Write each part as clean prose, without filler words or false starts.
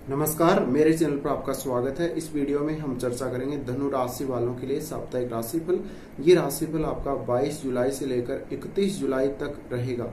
नमस्कार, मेरे चैनल पर आपका स्वागत है। इस वीडियो में हम चर्चा करेंगे धनु राशि वालों के लिए साप्ताहिक राशिफल। ये राशिफल आपका 22 जुलाई से लेकर 31 जुलाई तक रहेगा।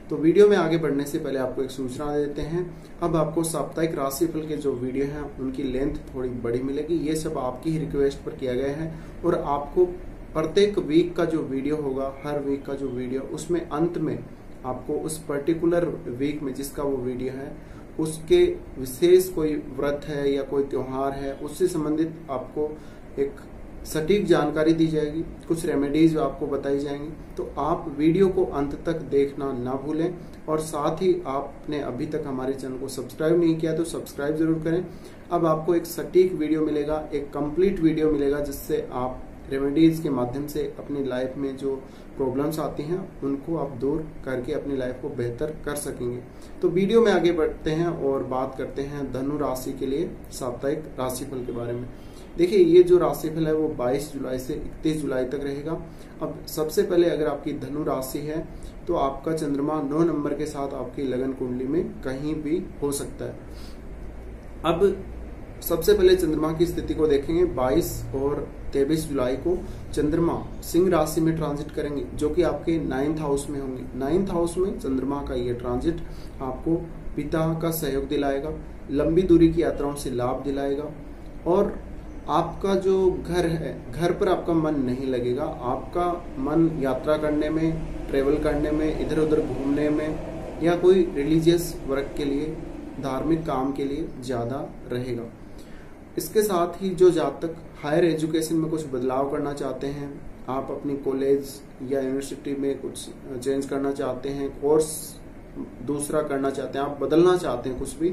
तो वीडियो में आगे बढ़ने से पहले आपको एक सूचना देते हैं। अब आपको साप्ताहिक राशिफल के जो वीडियो हैं उनकी लेंथ थोड़ी बड़ी मिलेगी। ये सब आपकी ही रिक्वेस्ट पर किया गया है और आपको प्रत्येक वीक का जो वीडियो होगा, हर वीक का जो वीडियो, उसमें अंत में आपको उस पर्टिकुलर वीक में जिसका वो वीडियो है उसके विशेष कोई व्रत है या कोई त्योहार है उससे संबंधित आपको एक सटीक जानकारी दी जाएगी, कुछ रेमेडीज आपको बताई जाएंगी। तो आप वीडियो को अंत तक देखना ना भूलें और साथ ही आपने अभी तक हमारे चैनल को सब्सक्राइब नहीं किया तो सब्सक्राइब जरूर करें। अब आपको एक सटीक वीडियो मिलेगा, एक कंप्लीट वीडियो मिलेगा जिससे आप रेमेडीज के माध्यम से अपनी लाइफ में जो प्रॉब्लम्स आती हैं उनको आप दूर करके अपनी लाइफ को बेहतर कर सकेंगे। तो वीडियो में आगे बढ़ते हैं और बात करते हैं धनु राशि के लिए साप्ताहिक राशिफल के बारे में। देखिए, ये जो राशिफल है वो 22 जुलाई से 31 जुलाई तक रहेगा। अब सबसे पहले अगर आपकी धनु राशि है तो आपका चंद्रमा 9 नंबर के साथ आपकी लगन कुंडली में कहीं भी हो सकता है। अब सबसे पहले चंद्रमा की स्थिति को देखेंगे। 22 और 23 जुलाई को चंद्रमा सिंह राशि में ट्रांजिट करेंगे जो कि आपके 9th हाउस में होंगे। 9th हाउस में चंद्रमा का ये ट्रांजिट आपको पिता का सहयोग दिलाएगा, लंबी दूरी की यात्राओं से लाभ दिलाएगा और आपका जो घर है, घर पर आपका मन नहीं लगेगा। आपका मन यात्रा करने में, ट्रेवल करने में, इधर उधर घूमने में या कोई रिलीजियस वर्क के लिए, धार्मिक काम के लिए ज्यादा रहेगा। इसके साथ ही जो जातक हायर एजुकेशन में कुछ बदलाव करना चाहते हैं, आप अपनी कॉलेज या यूनिवर्सिटी में कुछ चेंज करना चाहते हैं, कोर्स दूसरा करना चाहते हैं, आप बदलना चाहते हैं कुछ भी,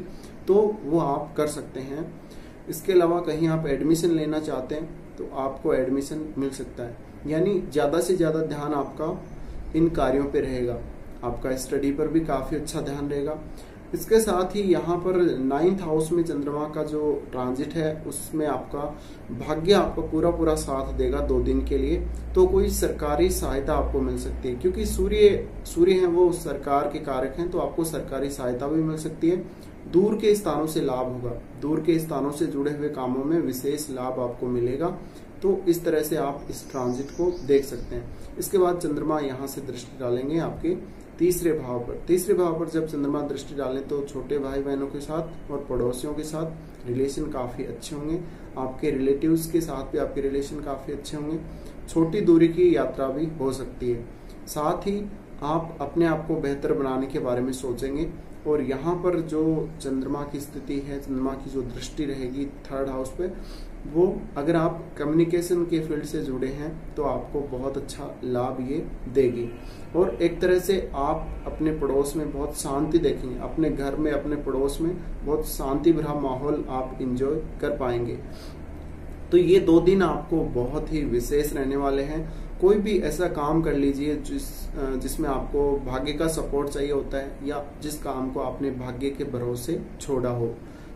तो वो आप कर सकते हैं। इसके अलावा कहीं आप एडमिशन लेना चाहते हैं तो आपको एडमिशन मिल सकता है। यानी ज्यादा से ज्यादा ध्यान आपका इन कार्यों पे रहेगा। आपका स्टडी पर भी काफी अच्छा ध्यान रहेगा। इसके साथ ही यहाँ पर 9th हाउस में चंद्रमा का जो ट्रांजिट है उसमें आपका भाग्य आपको पूरा साथ देगा 2 दिन के लिए। तो कोई सरकारी सहायता आपको मिल सकती है क्योंकि सूर्य है वो सरकार के कारक हैं, तो आपको सरकारी सहायता भी मिल सकती है। दूर के स्थानों से लाभ होगा, दूर के स्थानों से जुड़े हुए कामों में विशेष लाभ आपको मिलेगा। तो इस तरह से आप इस ट्रांजिट को देख सकते हैं। इसके बाद चंद्रमा यहाँ से दृष्टि डालेंगे आपके तीसरे भाव पर। तीसरे भाव पर जब चंद्रमा दृष्टि डालें तो छोटे भाई बहनों के साथ और पड़ोसियों के साथ रिलेशन काफी अच्छे होंगे। आपके रिलेटिव्स के साथ भी आपके रिलेशन काफी अच्छे होंगे। छोटी दूरी की यात्रा भी हो सकती है। साथ ही आप अपने आप को बेहतर बनाने के बारे में सोचेंगे और यहाँ पर जो चंद्रमा की स्थिति है, चंद्रमा की जो दृष्टि रहेगी 3rd हाउस पे, वो अगर आप कम्युनिकेशन के फील्ड से जुड़े हैं तो आपको बहुत अच्छा लाभ ये देगी। और एक तरह से आप अपने पड़ोस में बहुत शांति देखेंगे, अपने घर में, अपने पड़ोस में बहुत शांति भरा माहौल आप इंजॉय कर पाएंगे। तो ये 2 दिन आपको बहुत ही विशेष रहने वाले हैं। कोई भी ऐसा काम कर लीजिए जिसमें आपको भाग्य का सपोर्ट चाहिए होता है या जिस काम को आपने भाग्य के भरोसे छोड़ा हो,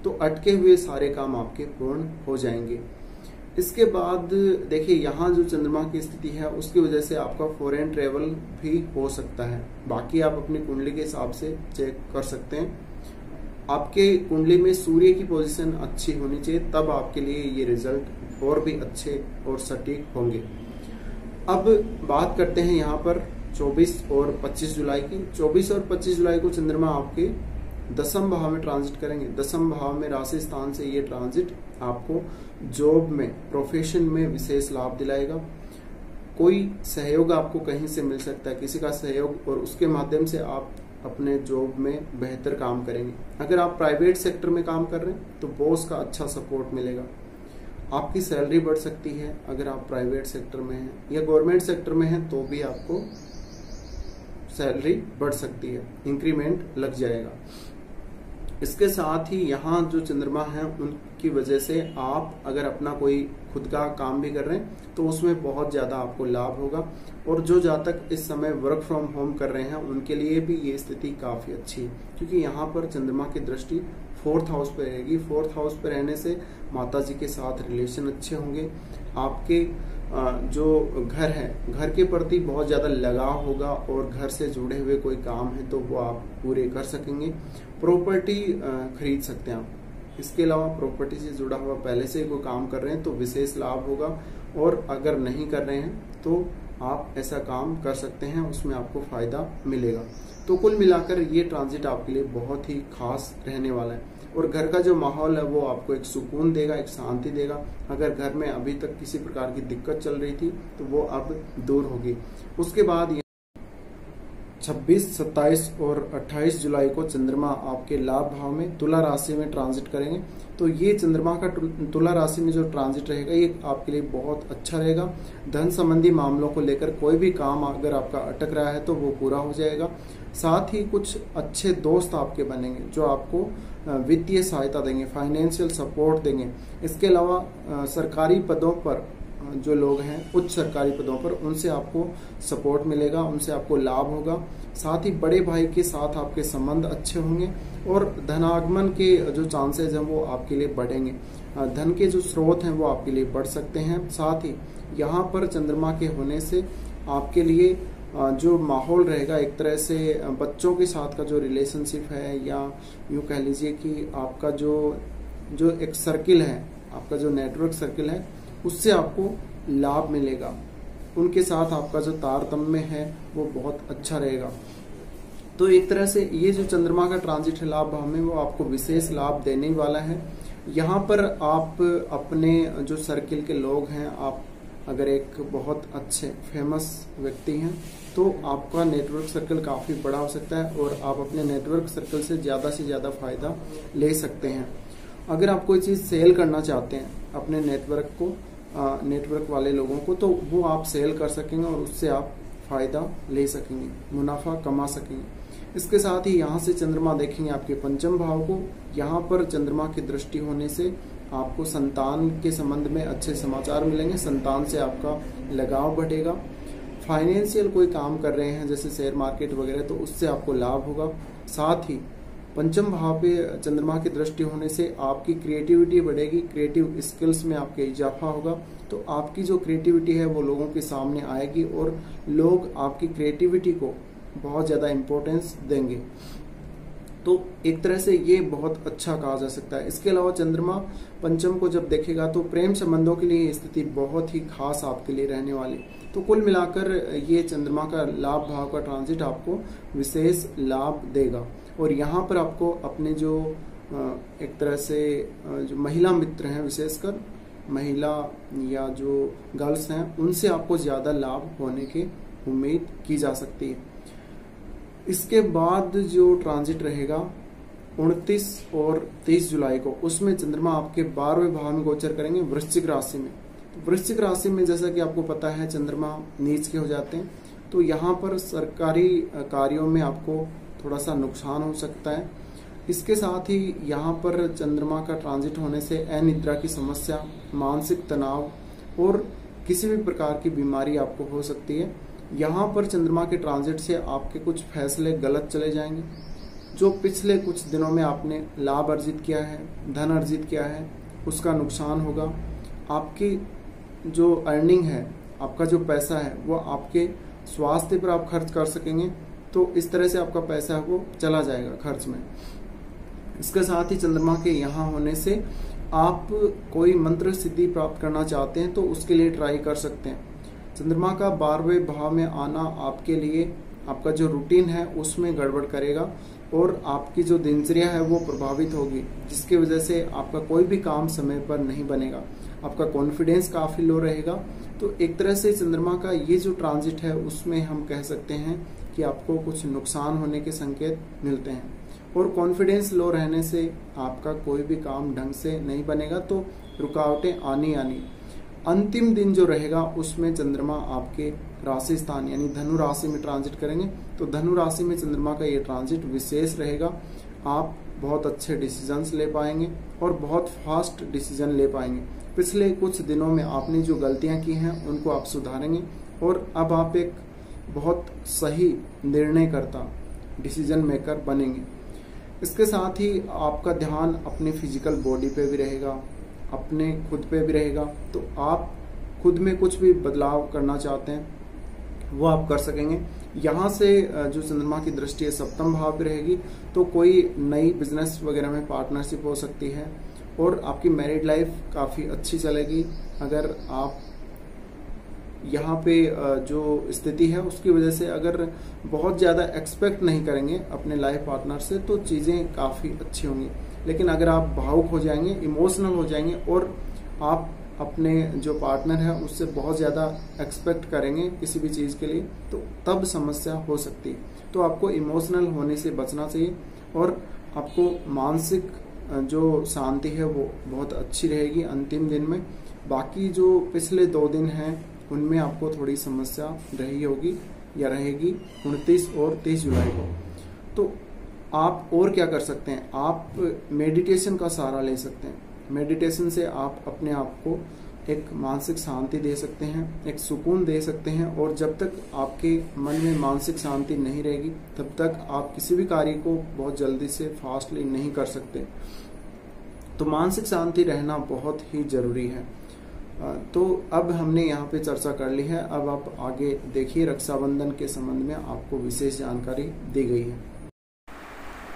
तो अटके हुए सारे काम आपके पूर्ण हो जाएंगे। इसके बाद देखिए, यहाँ जो चंद्रमा की स्थिति है उसकी वजह से आपका फॉरेन ट्रेवल भी हो सकता है। बाकी आप अपनी कुंडली के हिसाब से चेक कर सकते हैं। आपके कुंडली में सूर्य की पोजीशन अच्छी होनी चाहिए, तब आपके लिए ये रिजल्ट और भी अच्छे और सटीक होंगे। अब बात करते हैं यहाँ पर 24 और 25 जुलाई की। 24 और 25 जुलाई को चंद्रमा आपके 10th भाव में ट्रांजिट करेंगे। 10th भाव में राशि स्थान से ये ट्रांजिट आपको जॉब में, प्रोफेशन में विशेष लाभ दिलाएगा। कोई सहयोग आपको कहीं से मिल सकता है, किसी का सहयोग, और उसके माध्यम से आप अपने जॉब में बेहतर काम करेंगे। अगर आप प्राइवेट सेक्टर में काम कर रहे हैं तो बॉस का अच्छा सपोर्ट मिलेगा। आपकी सैलरी बढ़ सकती है अगर आप प्राइवेट सेक्टर में हैं, या गवर्नमेंट सेक्टर में हैं तो भी आपको सैलरी बढ़ सकती है, इंक्रीमेंट लग जाएगा। इसके साथ ही यहाँ जो चंद्रमा है उनकी वजह से आप अगर अपना कोई खुद का काम भी कर रहे हैं तो उसमें बहुत ज्यादा आपको लाभ होगा। और जो जातक इस समय वर्क फ्रॉम होम कर रहे हैं उनके लिए भी ये स्थिति काफी अच्छी है क्योंकि यहाँ पर चंद्रमा की दृष्टि 4th हाउस पे रहेगी। 4th हाउस पे रहने से माता जी के साथ रिलेशन अच्छे होंगे। आपके जो घर है, घर के प्रति बहुत ज्यादा लगाव होगा और घर से जुड़े हुए कोई काम है तो वो आप पूरे कर सकेंगे। प्रॉपर्टी खरीद सकते हैं आप। इसके अलावा प्रॉपर्टी से जुड़ा हुआ पहले से कोई काम कर रहे हैं तो विशेष लाभ होगा, और अगर नहीं कर रहे हैं तो आप ऐसा काम कर सकते हैं, उसमें आपको फायदा मिलेगा। तो कुल मिलाकर ये ट्रांजिट आपके लिए बहुत ही खास रहने वाला है, और घर का जो माहौल है वो आपको एक सुकून देगा, एक शांति देगा। अगर घर में अभी तक किसी प्रकार की दिक्कत चल रही थी तो वो अब दूर होगी। उसके बाद 26, 27 और 28 जुलाई को चंद्रमा आपके लाभ भाव में तुला राशि में ट्रांजिट करेंगे। तो ये चंद्रमा का तुला राशि में जो ट्रांजिट रहेगा ये आपके लिए बहुत अच्छा रहेगा। धन संबंधी मामलों को लेकर कोई भी काम अगर आपका अटक रहा है तो वो पूरा हो जाएगा। साथ ही कुछ अच्छे दोस्त आपके बनेंगे जो आपको वित्तीय सहायता देंगे, फाइनेंशियल सपोर्ट देंगे। इसके अलावा सरकारी पदों पर जो लोग हैं, उच्च सरकारी पदों पर, उनसे आपको सपोर्ट मिलेगा, उनसे आपको लाभ होगा। साथ ही बड़े भाई के साथ आपके संबंध अच्छे होंगे, और धनागमन के जो चांसेस हैं वो आपके लिए बढ़ेंगे। धन के जो स्रोत हैं वो आपके लिए बढ़ सकते हैं। साथ ही यहाँ पर चंद्रमा के होने से आपके लिए जो माहौल रहेगा, एक तरह से बच्चों के साथ का जो रिलेशनशिप है, या यूँ कह लीजिए कि आपका जो एक सर्किल है, आपका जो नेटवर्क सर्किल है, उससे आपको लाभ मिलेगा। उनके साथ आपका जो तारतम्य है वो बहुत अच्छा रहेगा। तो एक तरह से ये जो चंद्रमा का ट्रांजिट है लाभ भाव में, वो आपको विशेष लाभ देने वाला है। यहाँ पर आप अपने जो सर्किल के लोग हैं, आप अगर एक बहुत अच्छे फेमस व्यक्ति हैं तो आपका नेटवर्क सर्कल काफ़ी बड़ा हो सकता है, और आप अपने नेटवर्क सर्कल से ज़्यादा फायदा ले सकते हैं। अगर आप कोई चीज़ सेल करना चाहते हैं अपने नेटवर्क वाले लोगों को, तो वो आप सेल कर सकेंगे और उससे आप फायदा ले सकेंगे, मुनाफा कमा सकेंगे। इसके साथ ही यहाँ से चंद्रमा देखेंगे आपके पंचम भाव को। यहाँ पर चंद्रमा की दृष्टि होने से आपको संतान के संबंध में अच्छे समाचार मिलेंगे, संतान से आपका लगाव बढ़ेगा। फाइनेंशियल कोई काम कर रहे हैं जैसे शेयर मार्केट वगैरह, तो उससे आपको लाभ होगा। साथ ही पंचम भाव पे चंद्रमा की दृष्टि होने से आपकी क्रिएटिविटी बढ़ेगी, क्रिएटिव स्किल्स में आपके इजाफा होगा। तो आपकी जो क्रिएटिविटी है वो लोगों के सामने आएगी, और लोग आपकी क्रिएटिविटी को बहुत ज़्यादा इम्पोर्टेंस देंगे। तो एक तरह से ये बहुत अच्छा कहा जा सकता है। इसके अलावा चंद्रमा पंचम को जब देखेगा तो प्रेम संबंधों के लिए स्थिति बहुत ही खास आपके लिए रहने वाली। तो कुल मिलाकर ये चंद्रमा का लाभ भाव का ट्रांजिट आपको विशेष लाभ देगा, और यहाँ पर आपको अपने जो एक तरह से जो महिला मित्र हैं, विशेषकर महिला या जो गर्ल्स हैं, उनसे आपको ज़्यादा लाभ होने की उम्मीद की जा सकती है। इसके बाद जो ट्रांजिट रहेगा 29 और 30 जुलाई को, उसमें चंद्रमा आपके 12वें भाव में गोचर करेंगे वृश्चिक राशि में। तो वृश्चिक राशि में जैसा कि आपको पता है चंद्रमा नीच के हो जाते हैं, तो यहाँ पर सरकारी कार्यों में आपको थोड़ा सा नुकसान हो सकता है। इसके साथ ही यहाँ पर चंद्रमा का ट्रांजिट होने से अनिद्रा की समस्या, मानसिक तनाव और किसी भी प्रकार की बीमारी आपको हो सकती है। यहाँ पर चंद्रमा के ट्रांजिट से आपके कुछ फैसले गलत चले जाएंगे। जो पिछले कुछ दिनों में आपने लाभ अर्जित किया है, धन अर्जित किया है, उसका नुकसान होगा। आपकी जो अर्निंग है, आपका जो पैसा है, वो आपके स्वास्थ्य पर आप खर्च कर सकेंगे। तो इस तरह से आपका पैसा वो चला जाएगा खर्च में। इसके साथ ही चंद्रमा के यहाँ होने से आप कोई मंत्र सिद्धि प्राप्त करना चाहते हैं तो उसके लिए ट्राई कर सकते हैं। चंद्रमा का 12वें भाव में आना आपके लिए आपका जो रूटीन है उसमें गड़बड़ करेगा, और आपकी जो दिनचर्या है वो प्रभावित होगी, जिसकी वजह से आपका कोई भी काम समय पर नहीं बनेगा। आपका कॉन्फिडेंस काफ़ी लो रहेगा। तो एक तरह से चंद्रमा का ये जो ट्रांजिट है उसमें हम कह सकते हैं कि आपको कुछ नुकसान होने के संकेत मिलते हैं, और कॉन्फिडेंस लो रहने से आपका कोई भी काम ढंग से नहीं बनेगा, तो रुकावटें आनी। अंतिम दिन जो रहेगा उसमें चंद्रमा आपके राशि स्थान यानी धनु राशि में ट्रांजिट करेंगे। तो धनु राशि में चंद्रमा का ये ट्रांजिट विशेष रहेगा। आप बहुत अच्छे डिसीजंस ले पाएंगे और बहुत फास्ट डिसीजन ले पाएंगे। पिछले कुछ दिनों में आपने जो गलतियां की हैं उनको आप सुधारेंगे, और अब आप एक बहुत सही निर्णयकर्ता, डिसीजन मेकर बनेंगे। इसके साथ ही आपका ध्यान अपने फिजिकल बॉडी पे भी रहेगा, अपने खुद पे भी रहेगा। तो आप खुद में कुछ भी बदलाव करना चाहते हैं वो आप कर सकेंगे। यहाँ से जो चंद्रमा की दृष्टि है 7वें भाव पे रहेगी, तो कोई नई बिजनेस वगैरह में पार्टनरशिप हो सकती है। और आपकी मैरिड लाइफ काफ़ी अच्छी चलेगी। अगर आप यहाँ पे जो स्थिति है उसकी वजह से अगर बहुत ज़्यादा एक्सपेक्ट नहीं करेंगे अपने लाइफ पार्टनर से तो चीज़ें काफ़ी अच्छी होंगी। लेकिन अगर आप भावुक हो जाएंगे, इमोशनल हो जाएंगे और आप अपने जो पार्टनर है उससे बहुत ज़्यादा एक्सपेक्ट करेंगे किसी भी चीज़ के लिए, तो तब समस्या हो सकती है। तो आपको इमोशनल होने से बचना चाहिए और आपको मानसिक जो शांति है वो बहुत अच्छी रहेगी अंतिम दिन में। बाकी जो पिछले 2 दिन हैं उनमें आपको थोड़ी समस्या रही होगी या रहेगी 29 और 30 जुलाई को। तो आप और क्या कर सकते हैं, आप मेडिटेशन का सहारा ले सकते हैं। मेडिटेशन से आप अपने आप को एक मानसिक शांति दे सकते हैं, एक सुकून दे सकते हैं। और जब तक आपके मन में मानसिक शांति नहीं रहेगी तब तक आप किसी भी कार्य को बहुत जल्दी से फास्टली नहीं कर सकते। तो मानसिक शांति रहना बहुत ही जरूरी है। तो अब हमने यहाँ पे चर्चा कर ली है। अब आप आगे देखिए, रक्षाबंधन के संबंध में आपको विशेष जानकारी दी गई है।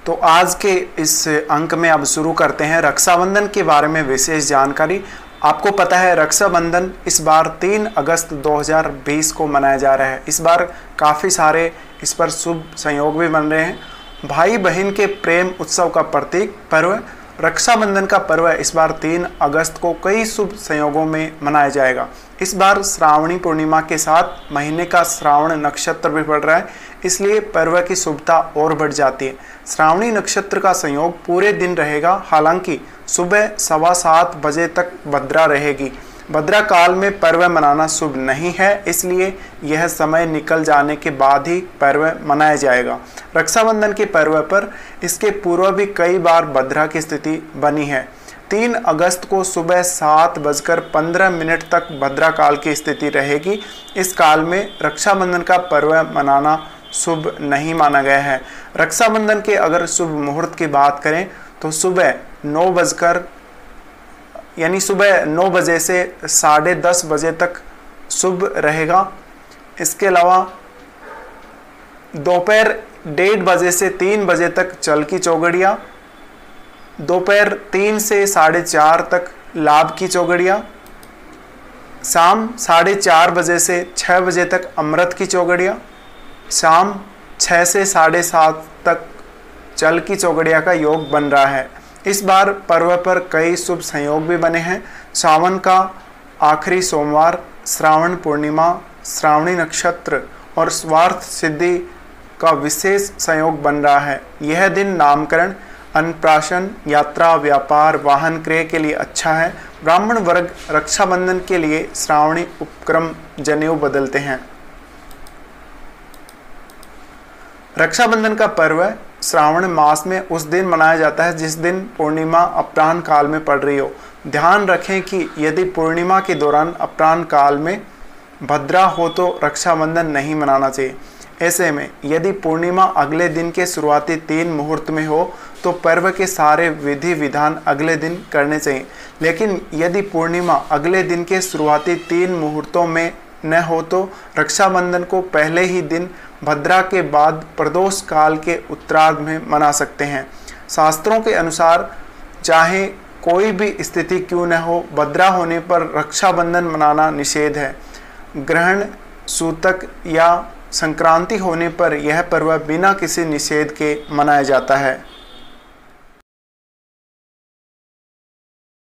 तो आज के इस अंक में अब शुरू करते हैं रक्षाबंधन के बारे में विशेष जानकारी। आपको पता है रक्षाबंधन इस बार 3 अगस्त 2020 को मनाया जा रहा है। इस बार काफ़ी सारे इस पर शुभ संयोग भी बन रहे हैं। भाई बहन के प्रेम उत्सव का प्रतीक पर्व रक्षाबंधन का पर्व इस बार 3 अगस्त को कई शुभ संयोगों में मनाया जाएगा। इस बार श्रावणी पूर्णिमा के साथ महीने का श्रावण नक्षत्र भी पड़ रहा है, इसलिए पर्व की शुभता और बढ़ जाती है। श्रावणी नक्षत्र का संयोग पूरे दिन रहेगा, हालांकि सुबह 7:15 बजे तक भद्रा रहेगी। भद्रा काल में पर्व मनाना शुभ नहीं है, इसलिए यह समय निकल जाने के बाद ही पर्व मनाया जाएगा। रक्षाबंधन के पर्व पर इसके पूर्व भी कई बार भद्रा की स्थिति बनी है। 3 अगस्त को सुबह 7:15 तक भद्रा काल की स्थिति रहेगी। इस काल में रक्षाबंधन का पर्व मनाना शुभ नहीं माना गया है। रक्षाबंधन के अगर शुभ मुहूर्त की बात करें तो सुबह 9 बजे से 10:30 बजे तक शुभ रहेगा। इसके अलावा दोपहर 1:30 बजे से 3 बजे तक चल की चौगड़िया, दोपहर 3 से 4:30 तक लाभ की चौगड़िया, शाम 4:30 बजे से 6 बजे तक अमृत की चौगड़िया, शाम 6 से 7:30 तक चल की चौगड़िया का योग बन रहा है। इस बार पर्व पर कई शुभ संयोग भी बने हैं। सावन का आखिरी सोमवार, श्रावण पूर्णिमा, श्रावणी नक्षत्र और स्वार्थ सिद्धि का विशेष संयोग बन रहा है। यह दिन नामकरण, अन्नप्राशन, यात्रा, व्यापार, वाहन क्रय के लिए अच्छा है। ब्राह्मण वर्ग रक्षाबंधन के लिए श्रावणी उपक्रम जनेऊ बदलते हैं। रक्षाबंधन का पर्व श्रावण मास में उस दिन मनाया जाता है जिस दिन पूर्णिमा अपराह्न काल में पड़ रही हो। ध्यान रखें कि यदि पूर्णिमा के दौरान अपराह्न काल में भद्रा हो तो रक्षाबंधन नहीं मनाना चाहिए। ऐसे में यदि पूर्णिमा अगले दिन के शुरुआती 3 मुहूर्त में हो तो पर्व के सारे विधि विधान अगले दिन करने चाहिए। लेकिन यदि पूर्णिमा अगले दिन के शुरुआती 3 मुहूर्तों में न हो तो रक्षाबंधन को पहले ही दिन भद्रा के बाद प्रदोष काल के उत्तरार्ध में मना सकते हैं। शास्त्रों के अनुसार चाहे कोई भी स्थिति क्यों न हो, भद्रा होने पर रक्षाबंधन मनाना निषेध है। ग्रहण, सूतक या संक्रांति होने पर यह पर्व बिना किसी निषेध के मनाया जाता है।